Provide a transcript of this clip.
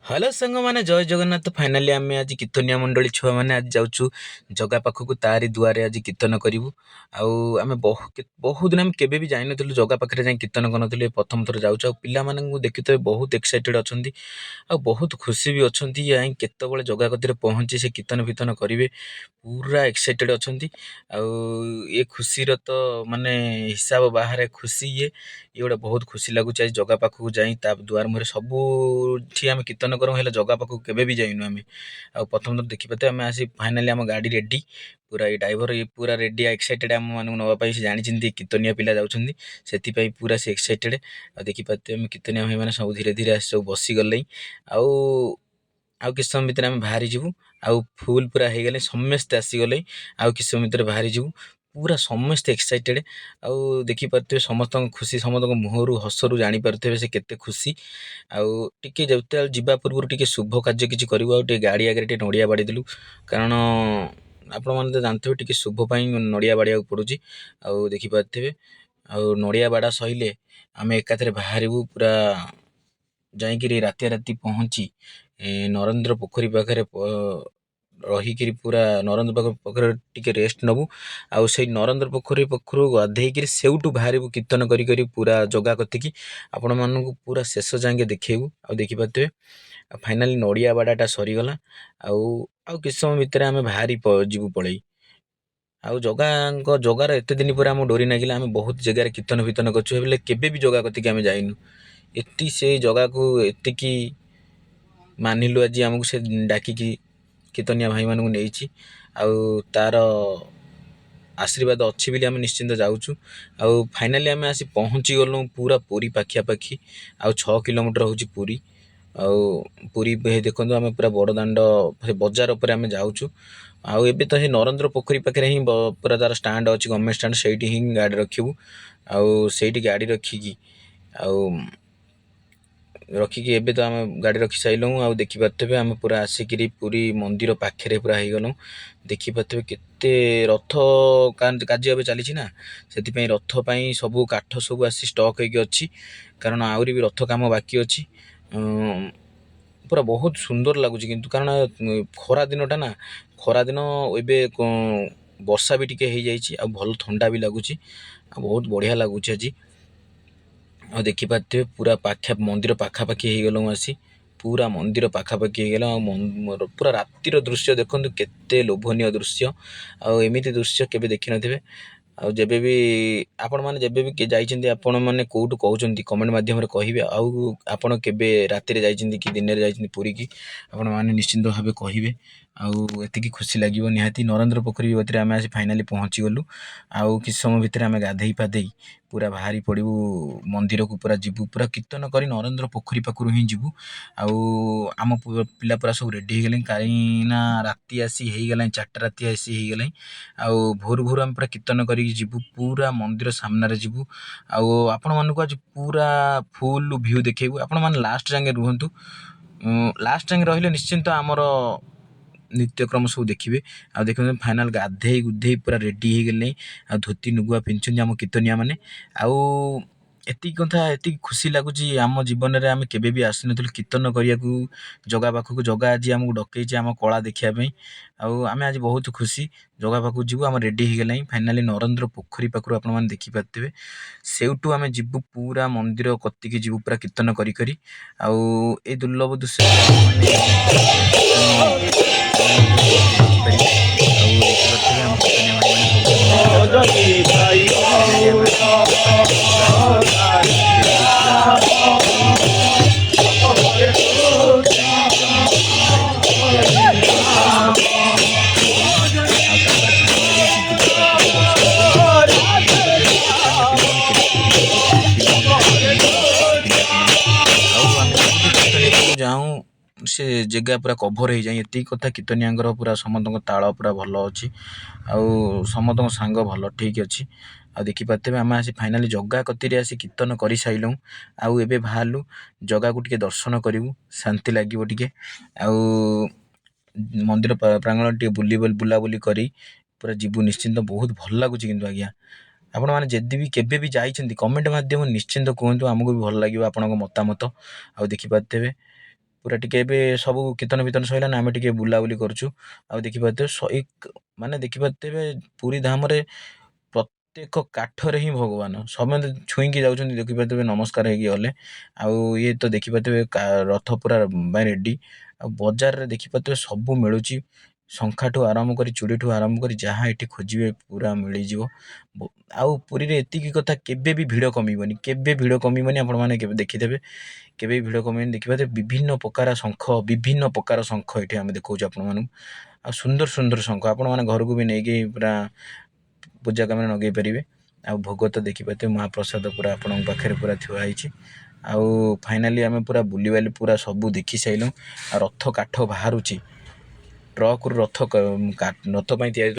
Hello ସାଙ୍ଗମାନେ ଜୟ Jagannath. Finally ଆମେ ଆଜି କୀର୍ତ୍ତନିଆ ମଣ୍ଡଳୀ ଛୁଆମାନେ ଆଜି ଯାଉଛୁ ଜଗା ପାଖକୁ। ତାରି ଦୁଆରେ ଆଜି କୀର୍ତ୍ତନ କରିବୁ। ଆଉ ଆମେ ବହୁ ଦିନ ଆମେ କେବେ ବି ଯାଇନଥିଲୁ ଜଗା ପାଖରେ ଯାଇ କୀର୍ତ୍ତନ କରିନଥିଲୁ। ଏ ପ୍ରଥମ ଥର ଯାଉଛୁ। ଆଉ ପିଲାମାନଙ୍କୁ ଦେଖିଥିବେ ବହୁତ ଏକ୍ସାଇଟେଡ୍ ଅଛନ୍ତି ଆଉ ବହୁତ ଖୁସି ବି ଅଛନ୍ତି। ଯାଇ କେତେବେଳେ ଜଗା କତିରେ ପହଞ୍ଚି ସେ କୀର୍ତ୍ତନ ଫୀର୍ତ୍ତନ କରିବେ ପୁରା ଏକ୍ସାଇଟେଡ୍ ଅଛନ୍ତି। ଆଉ ଏ ଖୁସିର ତ ମାନେ ହିସାବ ବାହାରେ ଖୁସି। ଇଏ ଗୋଟେ ବହୁତ ଖୁସି ଲାଗୁଛି ଆଜି ଜଗା ପାଖକୁ ଯାଇ ତା ଦୁଆର ମୁହଁରେ ସବୁଠି ଆମେ କୀର୍ତ୍ତନ କରୁ, ହେଲେ ଜଗା ପାଖକୁ କେବେ ବି ଯାଇନୁ ଆମେ। ଆଉ ପ୍ରଥମ ଥର ଦେଖିପାରୁଥିବେ ଆମେ ଆସି ଫାଇନାଲି ଆମ ଗାଡ଼ି ରେଡ଼ି, ପୁରା ଏଇ ଡ୍ରାଇଭର ପୁରା ରେଡ଼ି ଏକ୍ସାଇଟେଡ୍ ଆମମାନଙ୍କୁ ନେବା ପାଇଁ। ସେ ଜାଣିଛନ୍ତି କୀର୍ତ୍ତନିଆ ପିଲା ଯାଉଛନ୍ତି, ସେଥିପାଇଁ ପୁରା ସେ ଏକ୍ସାଇଟେଡ୍। ଆଉ ଦେଖିପାରୁଥିବେ ଆମେ କୀର୍ତ୍ତନିଆ ଭାଇମାନେ ସବୁ ଧୀରେ ଧୀରେ ଆସି ସବୁ ବସିଗଲେଇଁ। ଆଉ ଆଉ କିଛି ସମୟ ଭିତରେ ଆମେ ବାହାରି ଯିବୁ। ଆଉ ଫୁଲ୍ ପୁରା ହେଇଗଲେ, ସମସ୍ତେ ଆସିଗଲେ। ଆଉ କିଛି ସମୟ ଭିତରେ ବାହାରି ଯିବୁ। ପୁରା ସମସ୍ତେ ଏକ୍ସାଇଟେଡ୍। ଆଉ ଦେଖିପାରୁଥିବେ ସମସ୍ତଙ୍କ ଖୁସି, ସମସ୍ତଙ୍କ ମୁହଁରୁ ହସରୁ ଜାଣିପାରୁଥିବେ ସେ କେତେ ଖୁସି। ଆଉ ଟିକେ ଯେତେବେଳେ ଯିବା ପୂର୍ବରୁ ଟିକେ ଶୁଭ କାର୍ଯ୍ୟ କିଛି କରିବୁ। ଆଉ ଟିକେ ଗାଡ଼ି ଆଗରେ ଟିକେ ନଡ଼ିଆ ବାଡ଼ି ଦେଲୁ, କାରଣ ଆପଣମାନେ ତ ଜାଣିଥିବେ ଟିକେ ଶୁଭ ପାଇଁ ନଡ଼ିଆ ବାଡ଼ିବାକୁ ପଡ଼ୁଛି। ଆଉ ଦେଖିପାରୁଥିବେ ଆଉ ନଡ଼ିଆ ବାଡ଼ା ସଇଲେ ଆମେ ଏକାଥରେ ବାହାରିବୁ। ପୁରା ଯାଇକିରି ରାତି ପହଞ୍ଚି ନରେନ୍ଦ୍ର ପୋଖରୀ ପାଖରେ ରହିକିରି ପୁରା ନରେନ୍ଦ୍ର ପାଖରେ ଟିକେ ରେଷ୍ଟ ନେବୁ। ଆଉ ସେଇ ନରେନ୍ଦ୍ର ପୋଖରୀ ପାଖରୁ ଗାଧେଇକିରି ସେଇଠୁ ବାହାରିବୁ କୀର୍ତ୍ତନ କରି ପୁରା ଜଗା କତିକି ଆପଣମାନଙ୍କୁ ପୁରା ଶେଷ ଯାକେ ଦେଖେଇବୁ। ଆଉ ଦେଖିପାରୁଥିବେ ଆଉ ଫାଇନାଲି ନଡ଼ିଆ ବାଡ଼ାଟା ସରିଗଲା। ଆଉ ଆଉ କିଛି ସମୟ ଭିତରେ ଆମେ ବାହାରି ଯିବୁ ପଳେଇ। ଆଉ ଜଗାର ଏତେ ଦିନ ପରେ ଆମ ଡୋରି ନାଗିଲା। ଆମେ ବହୁତ ଜାଗାରେ କୀର୍ତ୍ତନ ଫୀର୍ତ୍ତନ କରୁଛୁ, ହେଲେ କେବେ ବି ଜଗା କତିକି ଆମେ ଯାଇନୁ। ସେଇ ଜାଗାକୁ ଏତିକି ମାନିଲୁ ଆଜି ଆମକୁ ସେ ଡାକିକି କୀର୍ତ୍ତନିଆ ଭାଇମାନଙ୍କୁ ନେଇଛି। ଆଉ ତାର ଆଶୀର୍ବାଦ ଅଛି ବୋଲି ଆମେ ନିଶ୍ଚିନ୍ତ ଯାଉଛୁ। ଆଉ ଫାଇନାଲି ଆମେ ଆସି ପହଞ୍ଚି ଗଲୁ ପୁରା ପୁରୀ ପାଖିଆପାଖି। ଆଉ 6 କିଲୋମିଟର ହେଉଛି ପୁରୀ। ଆଉ ପୁରୀ ଦେଖନ୍ତୁ ଆମେ ପୁରା ବଡ଼ ଦାଣ୍ଡ ବଜାର ଉପରେ ଆମେ ଯାଉଛୁ। ଆଉ ଏବେ ତ ସେ ନରେନ୍ଦ୍ର ପୋଖରୀ ପାଖରେ ହିଁ ପୁରା ତାର ଷ୍ଟାଣ୍ଡ ଅଛି, ଗଭର୍ଣ୍ଣମେଣ୍ଟ ଷ୍ଟାଣ୍ଡ। ସେଇଠି ହିଁ ଗାଡ଼ି ରଖିବୁ। ଆଉ ସେଇଠି ଗାଡ଼ି ରଖିକି ଏବେ ତ ଆମେ ଗାଡ଼ି ରଖି ସାରିଲୁଁ। ଆଉ ଦେଖିପାରୁଥିବେ ଆମେ ପୁରା ଆସିକିରି ପୁରୀ ମନ୍ଦିର ପାଖରେ ପୁରା ହେଇଗଲୁ। ଦେଖିପାରୁଥିବେ କେତେ ରଥ କାର୍ଯ୍ୟ ଏବେ ଚାଲିଛି ନା, ସେଥିପାଇଁ ରଥ ପାଇଁ ସବୁ କାଠ ସବୁ ଆସି ଷ୍ଟକ୍ ହେଇକି ଅଛି, କାରଣ ଆହୁରି ବି ରଥ କାମ ବାକି ଅଛି। ପୁରା ବହୁତ ସୁନ୍ଦର ଲାଗୁଛି କିନ୍ତୁ, କାରଣ ଖରା ଦିନଟା ନା, ଖରାଦିନ ଏବେ ବର୍ଷା ବି ଟିକେ ହେଇଯାଇଛି। ଆଉ ଭଲ ଥଣ୍ଡା ବି ଲାଗୁଛି। ଆଉ ବହୁତ ବଢ଼ିଆ ଲାଗୁଛି ଆଜି। ଆଉ ଦେଖିପାରୁଥିବେ ପୁରା ମନ୍ଦିର ପାଖାପାଖି ହେଇଗଲୁ ଆସି। ପୁରା ମନ୍ଦିର ପାଖାପାଖି ହେଇଗଲା। ଆଉ ପୁରା ରାତିର ଦୃଶ୍ୟ ଦେଖନ୍ତୁ, କେତେ ଲୋଭନୀୟ ଦୃଶ୍ୟ। ଆଉ ଏମିତି ଦୃଶ୍ୟ କେବେ ଦେଖିନଥିବେ। ଆଉ ଯେବେବି ଆପଣମାନେ ଯେବେବି ଯାଇଛନ୍ତି, ଆପଣମାନେ କେଉଁଠୁ କହୁଛନ୍ତି କମେଣ୍ଟ ମାଧ୍ୟମରେ କହିବେ। ଆଉ ଆପଣ କେବେ ରାତିରେ ଯାଇଛନ୍ତି କି ଦିନରେ ଯାଇଛନ୍ତି ପୁରୀ କି, ଆପଣମାନେ ନିଶ୍ଚିନ୍ତ ଭାବେ କହିବେ। ଆଉ ଏତିକି ଖୁସି ଲାଗିବ ନିହାତି। ନରେନ୍ଦ୍ର ପୋଖରୀ କତିରେ ଆମେ ଆସି ଫାଇନାଲି ପହଞ୍ଚିଗଲୁ। ଆଉ କିଛି ସମୟ ଭିତରେ ଆମେ ଗାଧେଇ ପାଧେଇ ପୁରା ବାହାରି ପଡ଼ିବୁ ମନ୍ଦିରକୁ। ପୁରା ଯିବୁ, ପୁରା କୀର୍ତ୍ତନ କରି ନରେନ୍ଦ୍ର ପୋଖରୀ ପାଖରୁ ହିଁ ଯିବୁ। ଆଉ ଆମ ପିଲା ପୁରା ସବୁ ରେଡ଼ି ହେଇଗଲେଣି, କାହିଁକିନା ରାତି ଆସି ହେଇଗଲାଣି, 4ଟା ରାତି ଆସି ହେଇଗଲାଣି। ଆଉ ଭୋରୁ ଆମେ ପୁରା କୀର୍ତ୍ତନ କରିକି ଯିବୁ, ପୁରା ମନ୍ଦିର ସାମ୍ନାରେ ଯିବୁ। ଆଉ ଆପଣମାନଙ୍କୁ ଆଜି ପୁରା ଫୁଲ୍ ଭ୍ୟୁ ଦେଖେଇବୁ। ଆପଣମାନେ ଲାଷ୍ଟ ଯାକେ ରୁହନ୍ତୁ। ଲାଷ୍ଟ ଯାକେ ରହିଲେ ନିଶ୍ଚିନ୍ତ ଆମର ନିତ୍ୟକ୍ରମ ସବୁ ଦେଖିବେ। ଆଉ ଦେଖନ୍ତୁ ଫାଇନାଲ୍ ଗାଧେଇ ଗୁଧେଇ ପୁରା ରେଡ଼ି ହେଇଗଲେଣି। ଆଉ ଧୋତି ନୁଗୁଆ ପିନ୍ଧୁଛନ୍ତି ଆମ କୀର୍ତ୍ତନିଆ ମାନେ। ଆଉ ଏତିକି କଥା, ଏତିକି ଖୁସି ଲାଗୁଛି। ଆମ ଜୀବନରେ ଆମେ କେବେ ବି ଆସିନଥିଲୁ କୀର୍ତ୍ତନ କରିବାକୁ ଜଗା ପାଖକୁ। ଜଗା ଆଜି ଆମକୁ ଡକେଇଛି ଆମ କଳା ଦେଖିବା ପାଇଁ। ଆଉ ଆମେ ଆଜି ବହୁତ ଖୁସି। ଜଗା ପାଖକୁ ଯିବୁ, ଆମେ ରେଡ଼ି ହେଇଗଲାଣି। ଫାଇନାଲି ନରେନ୍ଦ୍ର ପୋଖରୀ ପାଖରୁ ଆପଣମାନେ ଦେଖିପାରୁଥିବେ, ସେଇଠୁ ଆମେ ଯିବୁ ପୁରା ମନ୍ଦିର କତିକି ଯିବୁ, ପୁରା କୀର୍ତ୍ତନ କରି। ଆଉ ଏଇ ଦୁର୍ଲଭ ଦୃଶ୍ୟ ଦେଖିପାରିବେ। ଆଉ ଦେଖିପାରୁଥିବେ ଆମ କୀର୍ତ୍ତନିଆ ଭାଇମାନେ ସବୁ ଫାଇନାଲି ଆମେ ଯାଉଁ ସେ ଜାଗା ପୁରା କଭର ହେଇଯାଏ। ଏତିକି କଥା, କୀର୍ତ୍ତନିଆଙ୍କର ପୁରା ସମସ୍ତଙ୍କ ତାଳ ପୁରା ଭଲ ଅଛି। ଆଉ ସମସ୍ତଙ୍କ ସାଙ୍ଗ ଭଲ ଠିକ୍ ଅଛି। ଆଉ ଦେଖିପାରୁଥିବେ ଆମେ ଆସି ଫାଇନାଲି ଜଗା କତିରେ ଆସି କୀର୍ତ୍ତନ କରିସାରିଲୁଁ। ଆଉ ଏବେ ବାହାରିଲୁ ଜଗାକୁ ଟିକେ ଦର୍ଶନ କରିବୁ, ଶାନ୍ତି ଲାଗିବ ଟିକେ। ଆଉ ମନ୍ଦିର ପ୍ରାଙ୍ଗଣ ଟିକେ ବୁଲାବୁଲି କରି ପୁରା ଯିବୁ ନିଶ୍ଚିନ୍ତ। ବହୁତ ଭଲ ଲାଗୁଛି କିନ୍ତୁ ଆଜ୍ଞା। ଆପଣମାନେ ଯଦି ବି କେବେ ବି ଯାଇଛନ୍ତି କମେଣ୍ଟ ମାଧ୍ୟମରେ ନିଶ୍ଚିନ୍ତ କୁହନ୍ତୁ, ଆମକୁ ବି ଭଲ ଲାଗିବ ଆପଣଙ୍କ ମତାମତ। ଆଉ ଦେଖିପାରୁଥିବେ ପୁରା ଟିକେ ଏବେ ସବୁ କୀର୍ତ୍ତନ ଫୀର୍ତ୍ତନ ସଇଲା ନା ଆମେ ଟିକେ ବୁଲାବୁଲି କରୁଛୁ। ଆଉ ଦେଖିପାରୁଥିବେ ମାନେ ଦେଖିପାରୁଥିବେ ପୁରୀ ଧାମରେ ପ୍ରତ୍ୟେକ କାଠରେ ହିଁ ଭଗବାନ ସମସ୍ତେ ଛୁଇଁକି ଯାଉଛନ୍ତି, ଦେଖିପାରୁଥିବେ ନମସ୍କାର ହେଇକି ଗଲେ। ଆଉ ଇଏ ତ ଦେଖିପାରୁଥିବେ ରଥ ପୁରା ରେଡି। ଆଉ ବଜାରରେ ଦେଖିପାରୁଥିବେ ସବୁ ମିଳୁଛି, ଶଙ୍ଖାଠୁ ଆରମ୍ଭ କରି ଚୁଡ଼ିଠୁ ଆରମ୍ଭ କରି ଯାହା ଏଠି ଖୋଜିବେ ପୁରା ମିଳିଯିବ। ଆଉ ପୁରୀରେ ଏତିକି କଥା, କେବେ ବି ଭିଡ଼ କମିବନି, କେବେ ଭିଡ଼ କମିବନି। ଆପଣମାନେ କେବେ ଦେଖିଦେବେ, କେବେ ବି ଭିଡ଼ କମିବନି। ଦେଖିପାରୁଥିବେ ବିଭିନ୍ନ ପ୍ରକାର ଶଙ୍ଖ ଏଠି ଆମେ ଦେଖାଉଛୁ ଆପଣମାନଙ୍କୁ। ଆଉ ସୁନ୍ଦର ସୁନ୍ଦର ଶଙ୍ଖ ଆପଣମାନେ ଘରକୁ ବି ନେଇକି ପୁରା ପୂଜା କାମରେ ଲଗେଇ ପାରିବେ। ଆଉ ଭୋଗ ତ ଦେଖିପାରୁଥିବେ ମହାପ୍ରସାଦ ପୁରା ଆପଣଙ୍କ ପାଖରେ ପୁରା ଥୁଆ ହେଇଛି। ଆଉ ଫାଇନାଲି ଆମେ ପୁରା ବୁଲିବାଲି ପୁରା ସବୁ ଦେଖି ସାରିଲୁଁ। ଆଉ ରଥ କାଠ ବାହାରୁଛି, ଟ୍ରକରୁ ରଥ ପାଇଁ ତିଆରି